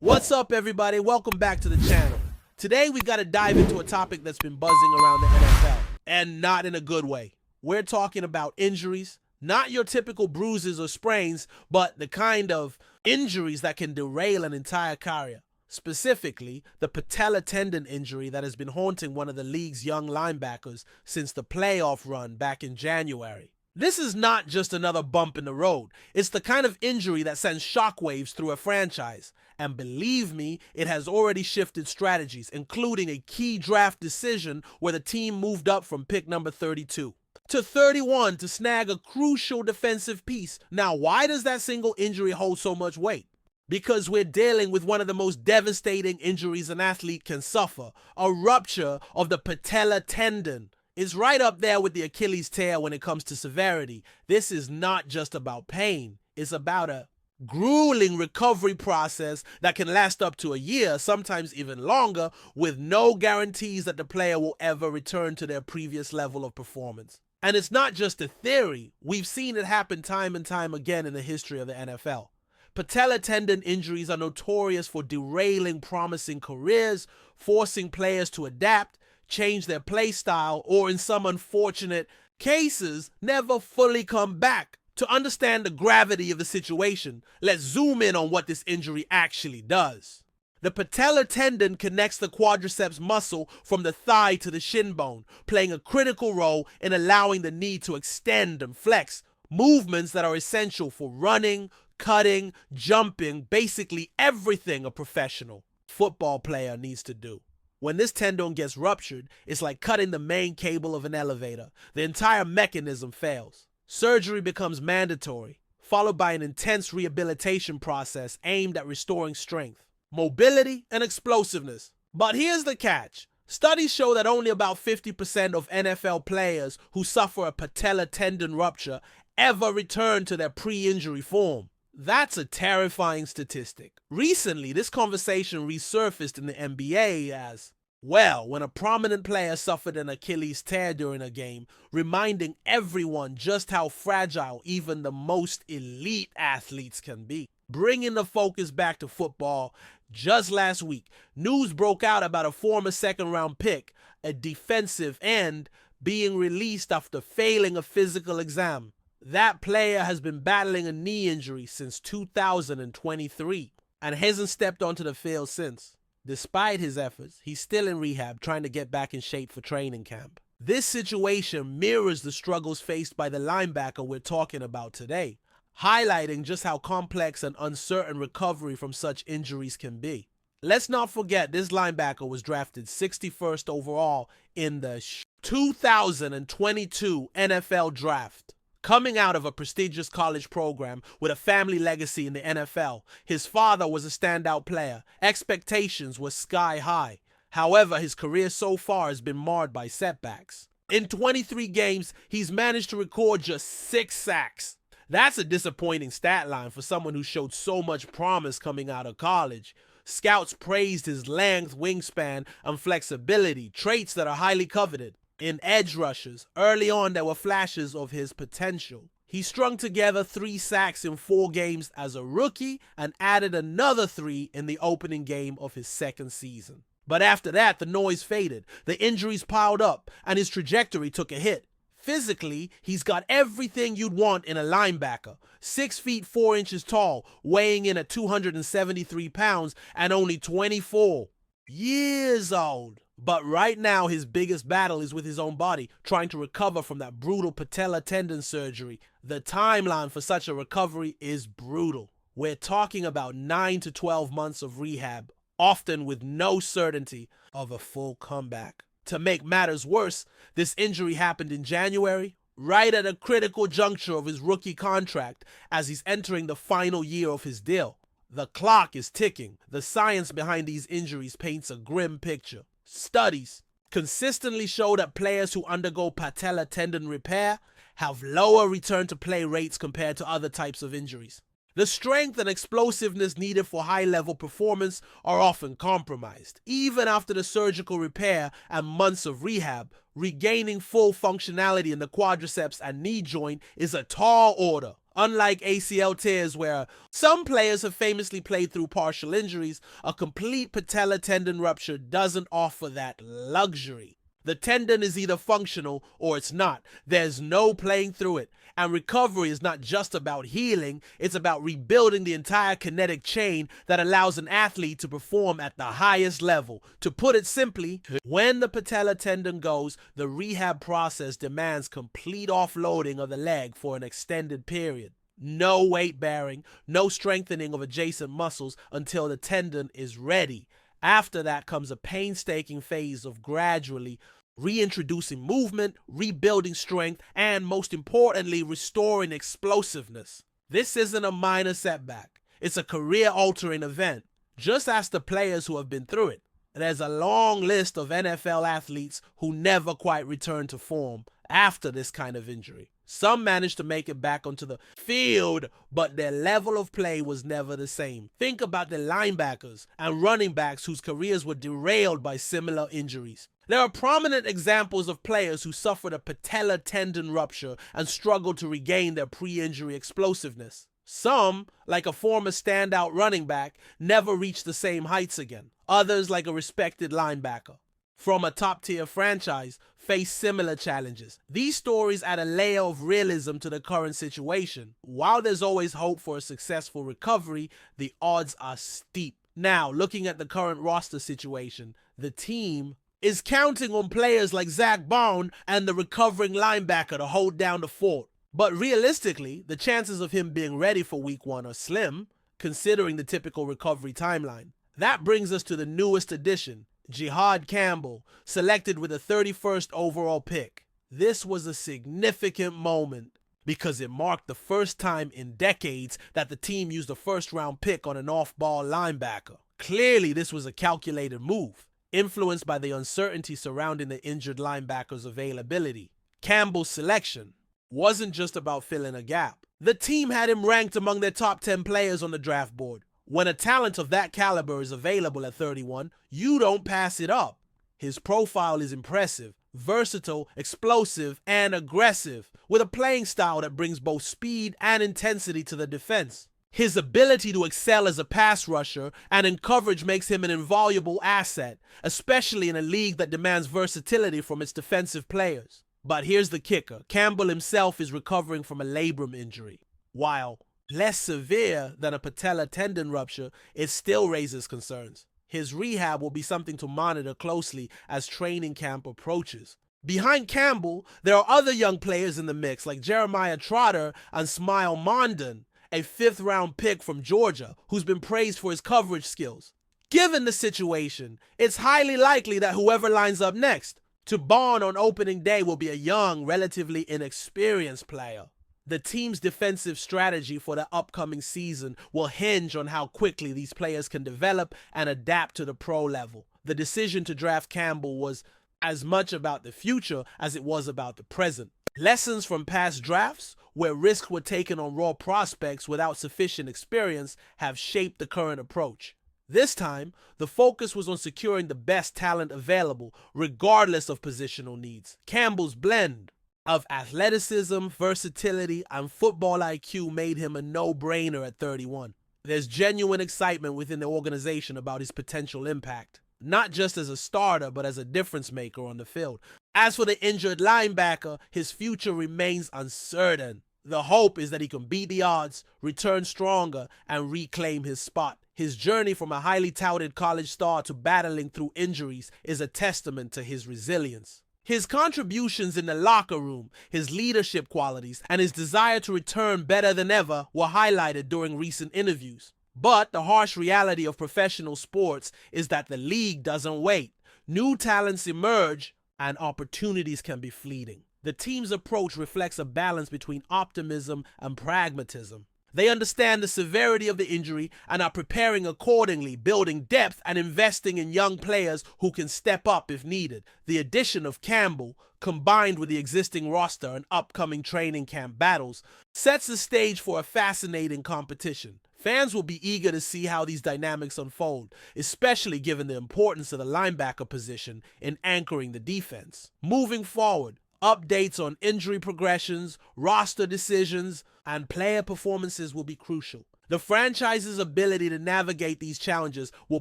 What's up, everybody? Welcome back to the channel. Today we got to dive into a topic that's been buzzing around the NFL, and not in a good way. We're talking about injuries, not your typical bruises or sprains, but the kind of injuries that can derail an entire career. Specifically, the patella tendon injury that has been haunting one of the league's young linebackers since the playoff run back in January. This is not just another bump in the road. It's the kind of injury that sends shockwaves through a franchise. And believe me, it has already shifted strategies, including a key draft decision where the team moved up from pick number 32 to 31 to snag a crucial defensive piece. Now, why does that single injury hold so much weight? Because we're dealing with one of the most devastating injuries an athlete can suffer, a rupture of the patella tendon. It's right up there with the Achilles tear when it comes to severity. This is not just about pain. It's about a grueling recovery process that can last up to a year, sometimes even longer, with no guarantees that the player will ever return to their previous level of performance. And it's not just a theory. We've seen it happen time and time again in the history of the NFL. Patella tendon injuries are notorious for derailing promising careers, forcing players to adapt, change their play style, or in some unfortunate cases, never fully come back. To understand the gravity of the situation, let's zoom in on what this injury actually does. The patellar tendon connects the quadriceps muscle from the thigh to the shin bone, playing a critical role in allowing the knee to extend and flex, movements that are essential for running, cutting, jumping, basically everything a professional football player needs to do. When this tendon gets ruptured, it's like cutting the main cable of an elevator. The entire mechanism fails. Surgery becomes mandatory, followed by an intense rehabilitation process aimed at restoring strength, mobility, and explosiveness. But here's the catch. Studies show that only about 50% of NFL players who suffer a patella tendon rupture ever return to their pre-injury form. That's a terrifying statistic. Recently, this conversation resurfaced in the NBA as, well, when a prominent player suffered an Achilles tear during a game, reminding everyone just how fragile even the most elite athletes can be. Bringing the focus back to football, just last week, news broke out about a former second-round pick, a defensive end, being released after failing a physical exam. That player has been battling a knee injury since 2023 and hasn't stepped onto the field since. Despite his efforts, he's still in rehab trying to get back in shape for training camp. This situation mirrors the struggles faced by the linebacker we're talking about today, highlighting just how complex and uncertain recovery from such injuries can be. Let's not forget this linebacker was drafted 61st overall in the 2022 NFL Draft. Coming out of a prestigious college program with a family legacy in the NFL, his father was a standout player. Expectations were sky high. However, his career so far has been marred by setbacks. In 23 games, he's managed to record just 6 sacks. That's a disappointing stat line for someone who showed so much promise coming out of college. Scouts praised his length, wingspan, and flexibility, traits that are highly coveted. In edge rushes, early on there were flashes of his potential. He strung together 3 sacks in 4 games as a rookie and added another 3 in the opening game of his second season. But after that, the noise faded, the injuries piled up, and his trajectory took a hit. Physically, he's got everything you'd want in a linebacker. 6 feet 4 inches tall, weighing in at 273 pounds and only 24 years old. But right now, his biggest battle is with his own body, trying to recover from that brutal patella tendon surgery. The timeline for such a recovery is brutal. We're talking about 9 to 12 months of rehab, often with no certainty of a full comeback. To make matters worse, this injury happened in January, right at a critical juncture of his rookie contract as he's entering the final year of his deal. The clock is ticking. The science behind these injuries paints a grim picture. Studies consistently show that players who undergo patella tendon repair have lower return to play rates compared to other types of injuries. The strength and explosiveness needed for high-level performance are often compromised. Even after the surgical repair and months of rehab, regaining full functionality in the quadriceps and knee joint is a tall order. Unlike ACL tears, where some players have famously played through partial injuries, a complete patella tendon rupture doesn't offer that luxury. The tendon is either functional or it's not. There's no playing through it. And recovery is not just about healing, it's about rebuilding the entire kinetic chain that allows an athlete to perform at the highest level. To put it simply, when the patella tendon goes, the rehab process demands complete offloading of the leg for an extended period. No weight bearing, no strengthening of adjacent muscles until the tendon is ready. After that comes a painstaking phase of gradually reintroducing movement, rebuilding strength, and most importantly, restoring explosiveness. This isn't a minor setback. It's a career-altering event. Just ask the players who have been through it. There's a long list of NFL athletes who never quite return to form after this kind of injury. Some managed to make it back onto the field, but their level of play was never the same. Think about the linebackers and running backs whose careers were derailed by similar injuries. There are prominent examples of players who suffered a patella tendon rupture and struggled to regain their pre-injury explosiveness. Some, like a former standout running back, never reached the same heights again. Others, like a respected linebacker from a top-tier franchise, face similar challenges. These stories add a layer of realism to the current situation. While there's always hope for a successful recovery, the odds are steep. Now, looking at the current roster situation, the team is counting on players like Saquon and the recovering linebacker to hold down the fort. But realistically, the chances of him being ready for week 1 are slim, considering the typical recovery timeline. That brings us to the newest addition, Jihad Campbell, selected with the 31st overall pick. This was a significant moment because it marked the first time in decades that the team used a first-round pick on an off-ball linebacker. Clearly, this was a calculated move, influenced by the uncertainty surrounding the injured linebacker's availability. Campbell's selection wasn't just about filling a gap. The team had him ranked among their top 10 players on the draft board. When a talent of that caliber is available at 31, you don't pass it up. His profile is impressive, versatile, explosive, and aggressive, with a playing style that brings both speed and intensity to the defense. His ability to excel as a pass rusher and in coverage makes him an invaluable asset, especially in a league that demands versatility from its defensive players. But here's the kicker. Campbell himself is recovering from a labrum injury. While less severe than a patella tendon rupture, it still raises concerns. His rehab will be something to monitor closely as training camp approaches. Behind Campbell, there are other young players in the mix like Jeremiah Trotter and Smile Mondon, a 5th-round pick from Georgia who's been praised for his coverage skills. Given the situation, it's highly likely that whoever lines up next to bond on opening day will be a young, relatively inexperienced player. The team's defensive strategy for the upcoming season will hinge on how quickly these players can develop and adapt to the pro level. The decision to draft Campbell was as much about the future as it was about the present. Lessons from past drafts, where risks were taken on raw prospects without sufficient experience, have shaped the current approach. This time, the focus was on securing the best talent available, regardless of positional needs. Campbell's blend of athleticism, versatility, and football IQ made him a no-brainer at 31. There's genuine excitement within the organization about his potential impact, not just as a starter, but as a difference maker on the field. As for the injured linebacker, his future remains uncertain. The hope is that he can beat the odds, return stronger, and reclaim his spot. His journey from a highly touted college star to battling through injuries is a testament to his resilience. His contributions in the locker room, his leadership qualities, and his desire to return better than ever were highlighted during recent interviews. But the harsh reality of professional sports is that the league doesn't wait. New talents emerge, and opportunities can be fleeting. The team's approach reflects a balance between optimism and pragmatism. They understand the severity of the injury and are preparing accordingly, building depth and investing in young players who can step up if needed. The addition of Campbell, combined with the existing roster and upcoming training camp battles, sets the stage for a fascinating competition. Fans will be eager to see how these dynamics unfold, especially given the importance of the linebacker position in anchoring the defense. Moving forward, updates on injury progressions, roster decisions, and player performances will be crucial. The franchise's ability to navigate these challenges will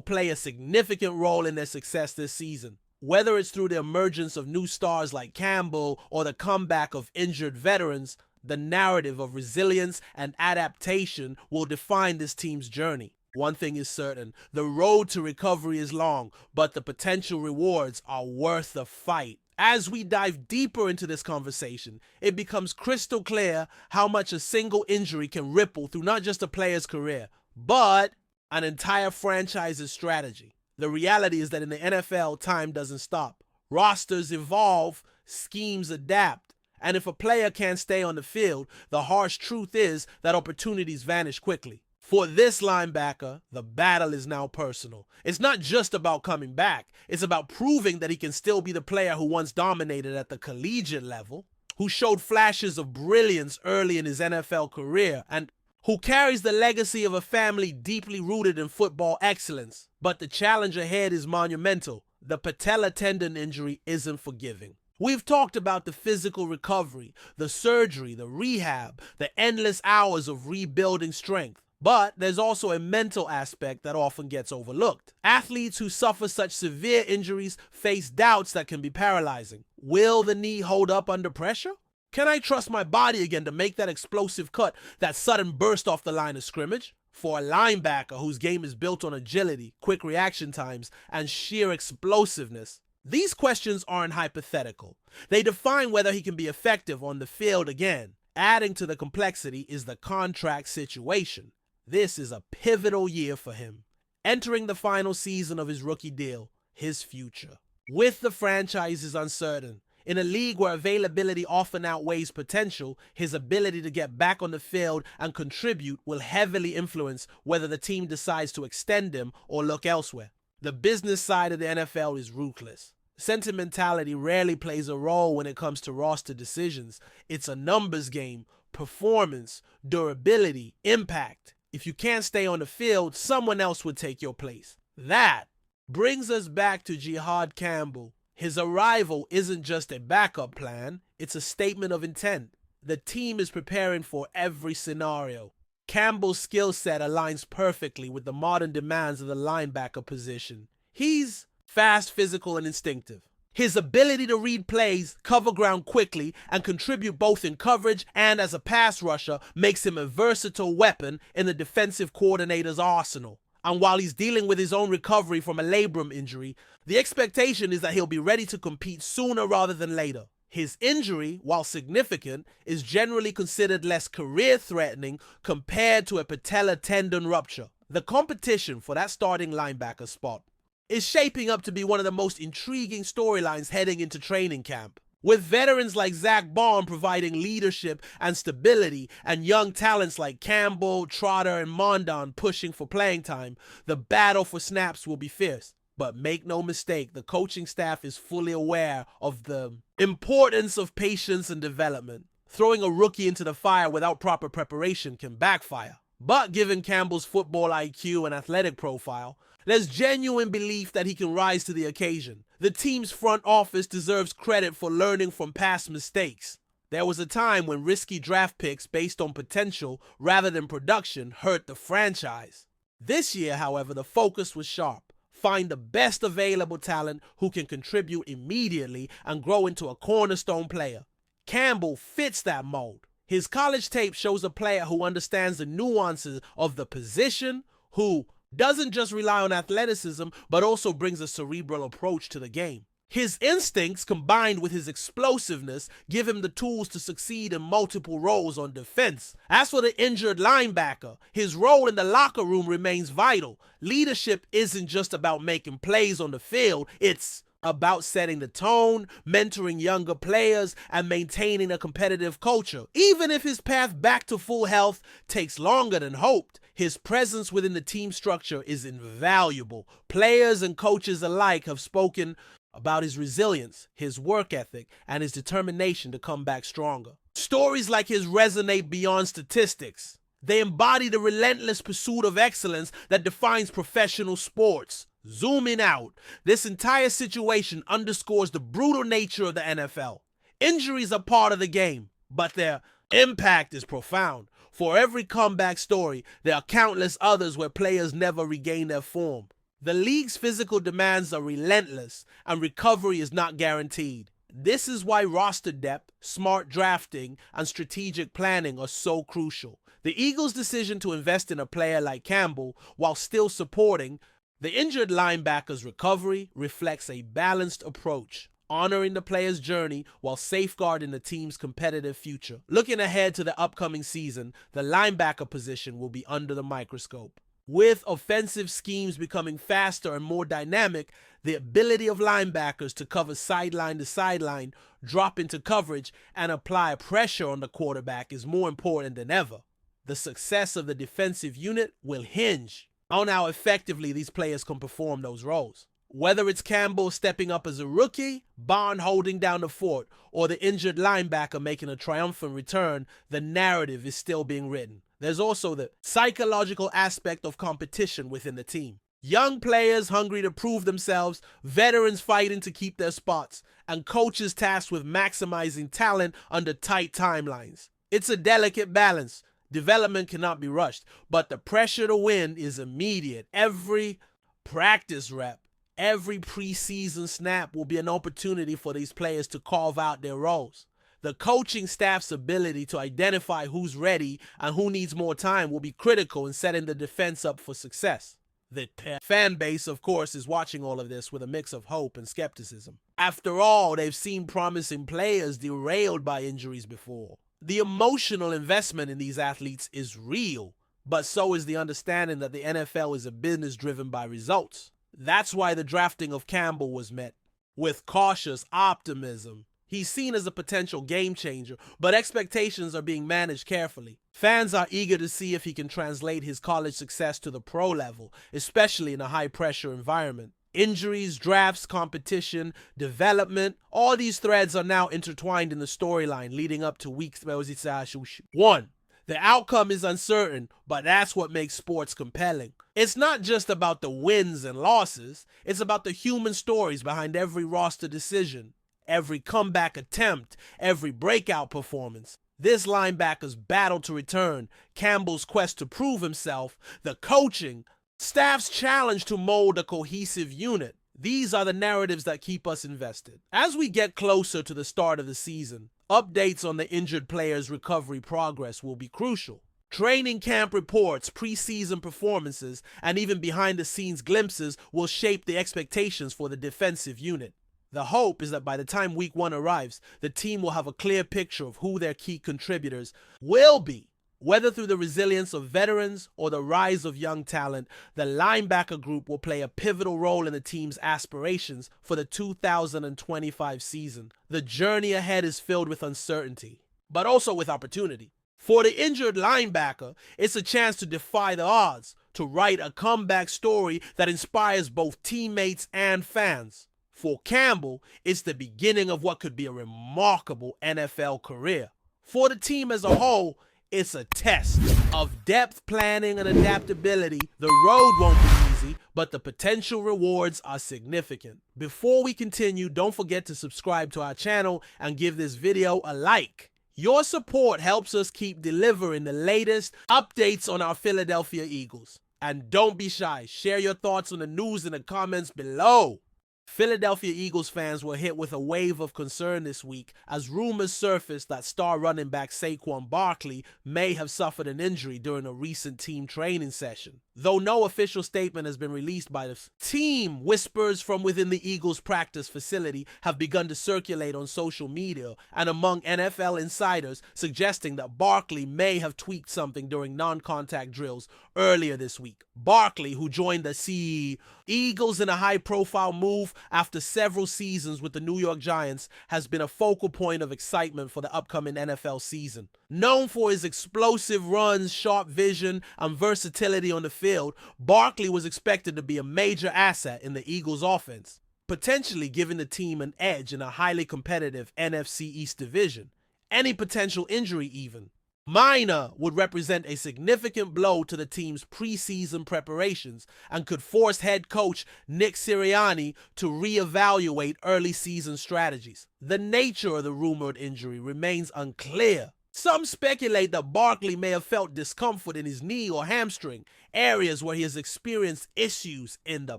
play a significant role in their success this season. Whether it's through the emergence of new stars like Campbell or the comeback of injured veterans, the narrative of resilience and adaptation will define this team's journey. One thing is certain, the road to recovery is long, but the potential rewards are worth the fight. As we dive deeper into this conversation, it becomes crystal clear how much a single injury can ripple through not just a player's career, but an entire franchise's strategy. The reality is that in the NFL, time doesn't stop. Rosters evolve, schemes adapt, and if a player can't stay on the field, the harsh truth is that opportunities vanish quickly. For this linebacker, the battle is now personal. It's not just about coming back. It's about proving that he can still be the player who once dominated at the collegiate level, who showed flashes of brilliance early in his NFL career, and who carries the legacy of a family deeply rooted in football excellence. But the challenge ahead is monumental. The patella tendon injury isn't forgiving. We've talked about the physical recovery, the surgery, the rehab, the endless hours of rebuilding strength. But there's also a mental aspect that often gets overlooked. Athletes who suffer such severe injuries face doubts that can be paralyzing. Will the knee hold up under pressure? Can I trust my body again to make that explosive cut, that sudden burst off the line of scrimmage? For a linebacker whose game is built on agility, quick reaction times, and sheer explosiveness, these questions aren't hypothetical. They define whether he can be effective on the field again. Adding to the complexity is the contract situation. This is a pivotal year for him. Entering the final season of his rookie deal, his future. With the franchises uncertain, in a league where availability often outweighs potential, his ability to get back on the field and contribute will heavily influence whether the team decides to extend him or look elsewhere. The business side of the NFL is ruthless. Sentimentality rarely plays a role when it comes to roster decisions. It's a numbers game, performance, durability, impact. If you can't stay on the field, someone else would take your place. That brings us back to Jihad Campbell. His arrival isn't just a backup plan, it's a statement of intent. The team is preparing for every scenario. Campbell's skill set aligns perfectly with the modern demands of the linebacker position. He's fast, physical, and instinctive. His ability to read plays, cover ground quickly, and contribute both in coverage and as a pass rusher makes him a versatile weapon in the defensive coordinator's arsenal. And while he's dealing with his own recovery from a labrum injury, the expectation is that he'll be ready to compete sooner rather than later. His injury, while significant, is generally considered less career-threatening compared to a patella tendon rupture. The competition for that starting linebacker spot is shaping up to be one of the most intriguing storylines heading into training camp. With veterans like Saquon providing leadership and stability, and young talents like Campbell, Trotter, and Mondon pushing for playing time, the battle for snaps will be fierce. But make no mistake, the coaching staff is fully aware of the importance of patience and development. Throwing a rookie into the fire without proper preparation can backfire. But given Campbell's football IQ and athletic profile, there's genuine belief that he can rise to the occasion. The team's front office deserves credit for learning from past mistakes. There was a time when risky draft picks based on potential rather than production hurt the franchise. This year, however, the focus was sharp. Find the best available talent who can contribute immediately and grow into a cornerstone player. Campbell fits that mold. His college tape shows a player who understands the nuances of the position, who doesn't just rely on athleticism, but also brings a cerebral approach to the game. His instincts, combined with his explosiveness, give him the tools to succeed in multiple roles on defense. As for the injured linebacker, his role in the locker room remains vital. Leadership isn't just about making plays on the field, it's about setting the tone, mentoring younger players, and maintaining a competitive culture. Even if his path back to full health takes longer than hoped, his presence within the team structure is invaluable. Players and coaches alike have spoken about his resilience, his work ethic, and his determination to come back stronger. Stories like his resonate beyond statistics. They embody the relentless pursuit of excellence that defines professional sports. Zooming out, this entire situation underscores the brutal nature of the NFL. Injuries are part of the game, but their impact is profound. For every comeback story, there are countless others where players never regain their form. The league's physical demands are relentless, and recovery is not guaranteed. This is why roster depth, smart drafting, and strategic planning are so crucial. The Eagles' decision to invest in a player like Campbell while still supporting the injured linebacker's recovery reflects a balanced approach, honoring the player's journey while safeguarding the team's competitive future. Looking ahead to the upcoming season, the linebacker position will be under the microscope. With offensive schemes becoming faster and more dynamic, the ability of linebackers to cover sideline to sideline, drop into coverage, and apply pressure on the quarterback is more important than ever. The success of the defensive unit will hinge on how effectively these players can perform those roles. Whether it's Campbell stepping up as a rookie, Bond holding down the fort, or the injured linebacker making a triumphant return, the narrative is still being written. There's also the psychological aspect of competition within the team. Young players hungry to prove themselves, veterans fighting to keep their spots, and coaches tasked with maximizing talent under tight timelines. It's a delicate balance. Development cannot be rushed, but the pressure to win is immediate. Every practice rep, every preseason snap will be an opportunity for these players to carve out their roles. The coaching staff's ability to identify who's ready and who needs more time will be critical in setting the defense up for success. The fan base, of course, is watching all of this with a mix of hope and skepticism. After all, they've seen promising players derailed by injuries before. The emotional investment in these athletes is real, but so is the understanding that the NFL is a business driven by results. That's why the drafting of Campbell was met with cautious optimism. He's seen as a potential game changer, but expectations are being managed carefully. Fans are eager to see if he can translate his college success to the pro level, especially in a high-pressure environment. Injuries, drafts, competition, development, all these threads are now intertwined in the storyline leading up to week 1. The outcome is uncertain, but that's what makes sports compelling. It's not just about the wins and losses, it's about the human stories behind every roster decision, every comeback attempt, every breakout performance. This linebacker's battle to return, Campbell's quest to prove himself, the coaching, staff's challenge to mold a cohesive unit. These are the narratives that keep us invested. As we get closer to the start of the season, updates on the injured players' recovery progress will be crucial. Training camp reports, preseason performances, and even behind-the-scenes glimpses will shape the expectations for the defensive unit. The hope is that by the time week 1 arrives, the team will have a clear picture of who their key contributors will be. Whether through the resilience of veterans or the rise of young talent, the linebacker group will play a pivotal role in the team's aspirations for the 2025 season. The journey ahead is filled with uncertainty, but also with opportunity. For the injured linebacker, it's a chance to defy the odds, to write a comeback story that inspires both teammates and fans. For Campbell, it's the beginning of what could be a remarkable NFL career. For the team as a whole, it's a test of depth, planning, and adaptability. The road won't be easy, but the potential rewards are significant. Before we continue, don't forget to subscribe to our channel and give this video a like. Your support helps us keep delivering the latest updates on our Philadelphia Eagles. And don't be shy, share your thoughts on the news in the comments below. Philadelphia Eagles fans were hit with a wave of concern this week as rumors surfaced that star running back Saquon Barkley may have suffered an injury during a recent team training session. Though no official statement has been released by the team, whispers from within the Eagles practice facility have begun to circulate on social media and among NFL insiders, suggesting that Barkley may have tweaked something during non-contact drills earlier this week. Barkley, who joined the Eagles in a high-profile move after several seasons with the New York Giants, has been a focal point of excitement for the upcoming NFL season. Known for his explosive runs, sharp vision, and versatility on the field, Barkley was expected to be a major asset in the Eagles' offense, potentially giving the team an edge in a highly competitive NFC East division. Any potential injury even minor would represent a significant blow to the team's preseason preparations and could force head coach Nick Sirianni to reevaluate early season strategies. The nature of the rumored injury remains unclear. Some speculate that Barkley may have felt discomfort in his knee or hamstring, areas where he has experienced issues in the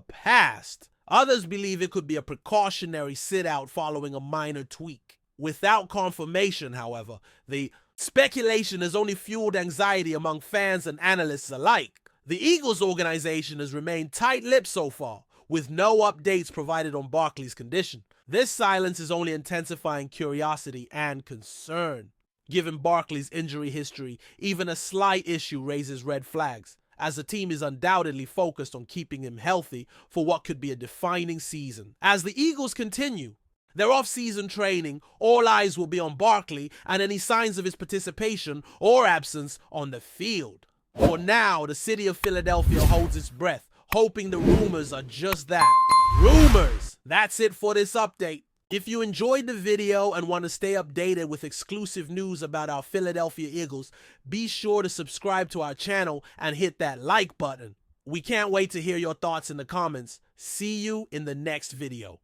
past. Others believe it could be a precautionary sit-out following a minor tweak. Without confirmation, however, the speculation has only fueled anxiety among fans and analysts alike. The Eagles organization has remained tight-lipped so far, with no updates provided on Barkley's condition. This silence is only intensifying curiosity and concern. Given Barkley's injury history, even a slight issue raises red flags, as the team is undoubtedly focused on keeping him healthy for what could be a defining season. As the Eagles continue their off-season training, all eyes will be on Barkley and any signs of his participation or absence on the field. For now, the city of Philadelphia holds its breath, hoping the rumors are just that. Rumors! That's it for this update. If you enjoyed the video and want to stay updated with exclusive news about our Philadelphia Eagles, be sure to subscribe to our channel and hit that like button. We can't wait to hear your thoughts in the comments. See you in the next video.